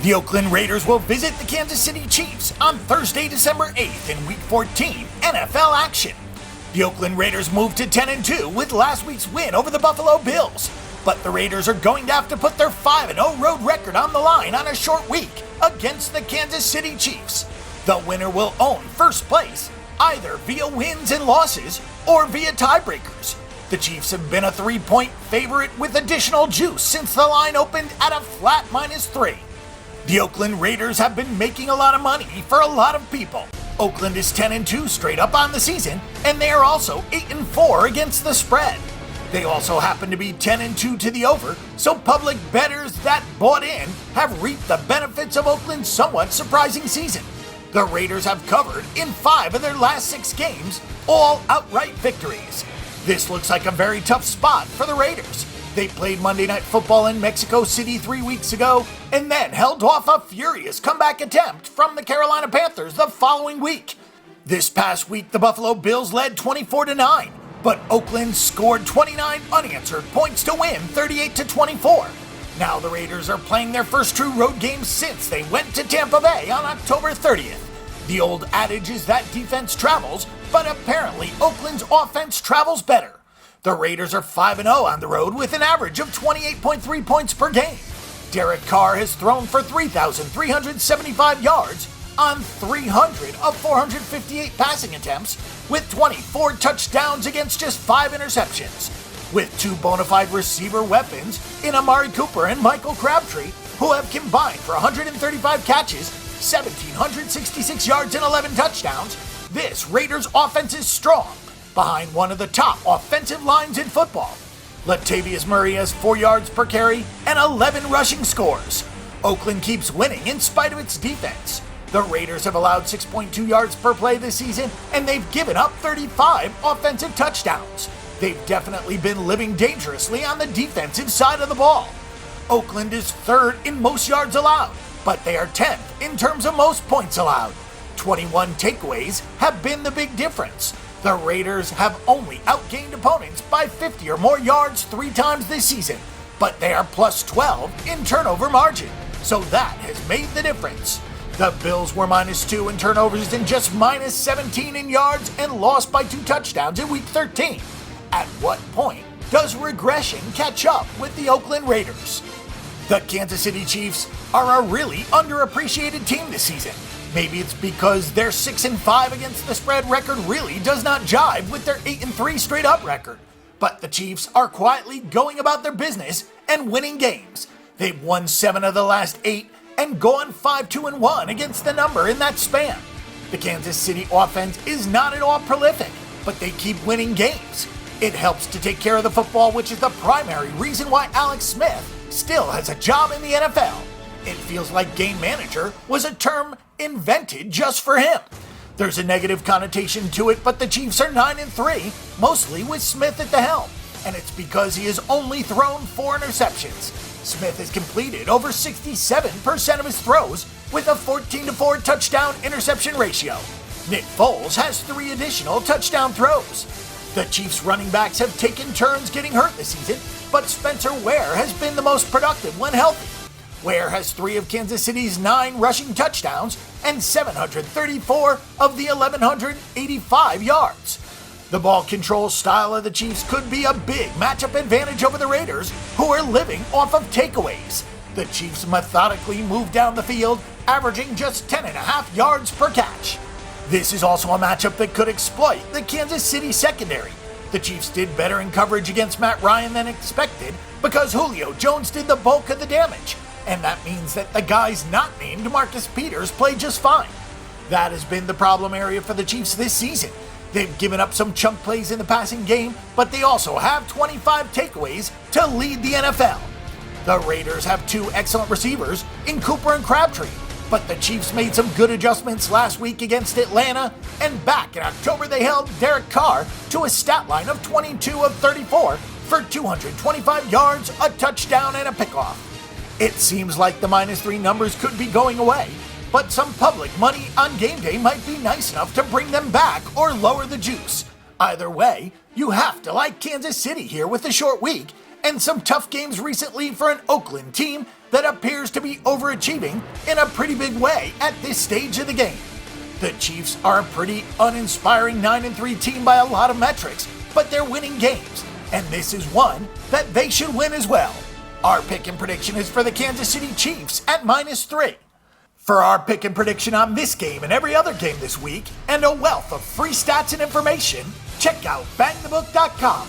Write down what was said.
The Oakland Raiders will visit the Kansas City Chiefs on Thursday, December 8th in Week 14 NFL action. The Oakland Raiders moved to 10-2 with last week's win over the Buffalo Bills, but the Raiders are going to have to put their 5-0 road record on the line on a short week against the Kansas City Chiefs. The winner will own first place, either via wins and losses or via tiebreakers. The Chiefs have been a 3-point favorite with additional juice since the line opened at a flat -3. The Oakland Raiders have been making a lot of money for a lot of people. Oakland is 10-2 straight up on the season, and they are also 8-4 against the spread. They also happen to be 10-2 to the over, so public bettors that bought in have reaped the benefits of Oakland's somewhat surprising season. The Raiders have covered in 5 of their last 6 games, all outright victories. This looks like a very tough spot for the Raiders. They played Monday Night Football in Mexico City 3 weeks ago, and then held off a furious comeback attempt from the Carolina Panthers the following week. This past week, the Buffalo Bills led 24-9, but Oakland scored 29 unanswered points to win 38-24. Now the Raiders are playing their first true road game since they went to Tampa Bay on October 30th. The old adage is that defense travels, but apparently Oakland's offense travels better. The Raiders are 5-0 on the road with an average of 28.3 points per game. Derek Carr has thrown for 3,375 yards on 300 of 458 passing attempts with 24 touchdowns against just 5 interceptions. With 2 bona fide receiver weapons in Amari Cooper and Michael Crabtree, who have combined for 135 catches, 1,766 yards and 11 touchdowns, this Raiders offense is strong, behind one of the top offensive lines in football. Latavius Murray has 4 yards per carry and 11 rushing scores. Oakland keeps winning in spite of its defense. The Raiders have allowed 6.2 yards per play this season, and they've given up 35 offensive touchdowns. They've definitely been living dangerously on the defensive side of the ball. Oakland is 3rd in most yards allowed, but they are 10th in terms of most points allowed. 21 takeaways have been the big difference. The Raiders have only outgained opponents by 50 or more yards 3 times this season, but they are plus 12 in turnover margin, so that has made the difference. The Bills were -2 in turnovers and just -17 in yards and lost by 2 touchdowns in Week 13. At what point does regression catch up with the Oakland Raiders? The Kansas City Chiefs are a really underappreciated team this season. Maybe it's because their 6-5 against the spread record really does not jive with their 8-3 straight up record. But the Chiefs are quietly going about their business and winning games. They've won 7 of the last 8 and gone 5-2-1 against the number in that span. The Kansas City offense is not at all prolific, but they keep winning games. It helps to take care of the football, which is the primary reason why Alex Smith still has a job in the NFL. It feels like game manager was a term invented just for him. There's a negative connotation to it, but the Chiefs are 9-3, mostly with Smith at the helm, and it's because he has only thrown 4 interceptions. Smith has completed over 67% of his throws with a 14-4 touchdown interception ratio. Nick Foles has 3 additional touchdown throws. The Chiefs running backs have taken turns getting hurt this season, but Spencer Ware has been the most productive when healthy. Ware has 3 of Kansas City's 9 rushing touchdowns and 734 of the 1,185 yards. The ball control style of the Chiefs could be a big matchup advantage over the Raiders, who are living off of takeaways. The Chiefs methodically move down the field, averaging just 10.5 yards per catch. This is also a matchup that could exploit the Kansas City secondary. The Chiefs did better in coverage against Matt Ryan than expected because Julio Jones did the bulk of the damage, and that means that the guys not named Marcus Peters played just fine. That has been the problem area for the Chiefs this season. They've given up some chunk plays in the passing game, but they also have 25 takeaways to lead the NFL. The Raiders have 2 excellent receivers in Cooper and Crabtree, but the Chiefs made some good adjustments last week against Atlanta, and back in October they held Derek Carr to a stat line of 22 of 34 for 225 yards, a touchdown, and a pickoff. It seems like the -3 numbers could be going away, but some public money on game day might be nice enough to bring them back or lower the juice. Either way, you have to like Kansas City here with a short week, and some tough games recently for an Oakland team that appears to be overachieving in a pretty big way at this stage of the game. The Chiefs are a pretty uninspiring 9-3 team by a lot of metrics, but they're winning games, and this is one that they should win as well. Our pick and prediction is for the Kansas City Chiefs at -3. For our pick and prediction on this game and every other game this week, and a wealth of free stats and information, check out bangthebook.com.